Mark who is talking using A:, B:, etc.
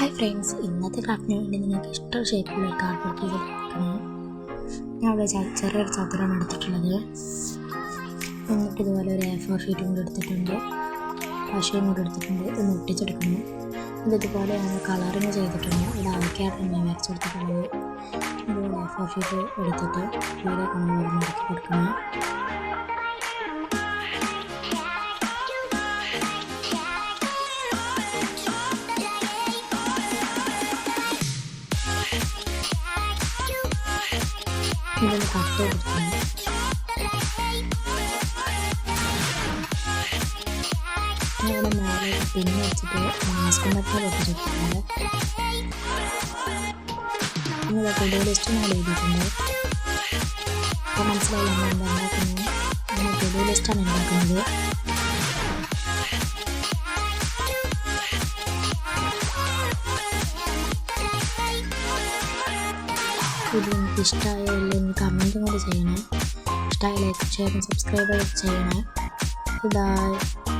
A: Hi friends, ഇന്നത്തെ ക്രാഫ്റ്റിന് വേണ്ടി നിങ്ങൾക്ക് ഇഷ്ടമുള്ള ഷേപ്പിലുള്ള കാർഡ്ബോർഡ് പീസ് എടുക്കണം. ഞാൻ ഇവിടെ ചെറിയൊരു ചതുരമാണ് എടുത്തിട്ടുള്ളത്. എന്നിട്ട് ഇതുപോലെ ഒരു A4 ഷീറ്റും കൂടി എടുത്തിട്ടുണ്ട്, പശയും കൂടി എടുത്തിട്ടുണ്ട്. ഒന്ന് ഒട്ടിച്ചെടുക്കണം. ഇതുപോലെ നമ്മൾ കളറിങ് ചെയ്തിട്ടുണ്ട്. ഇവിടെ ആൾക്കാരാണ് ഞാൻ വരച്ചെടുത്തിട്ടുള്ളത്. ഇതുപോലെ A4 ഷീറ്റ് എടുത്തിട്ട് ഇവിടെ കൊണ്ട് മടക്കി കൊടുക്കണം. ഇതൊന്ന് കട്ട് ചെയ്തെടുക്കണം. ഇവിടെ മേലെ പിന്നെ വെച്ചിട്ട് മാസ്കും ബട്ടൺ ഒട്ടിച്ചിട്ടുണ്ട്. പിന്നെ ടു ലിസ്റ്റ് ഞാൻ എഴുതിയിട്ടുണ്ട്. അപ്പോൾ മനസ്സിലായി നമ്മൾ എന്താ ഉണ്ടാക്കുന്നത്. നമ്മൾ ടു ലിസ്റ്റാണ് ഉണ്ടാക്കുന്നത്. ഇത് എനിക്ക് ഇഷ്ടമായില്ല എന്ന് കമൻറ്റും കൂടി ചെയ്യണേ. ഇഷ്ടമായി ലൈക്ക് ഷെയർ സബ്സ്ക്രൈബ് ചെയ്യണേ. ബൈ.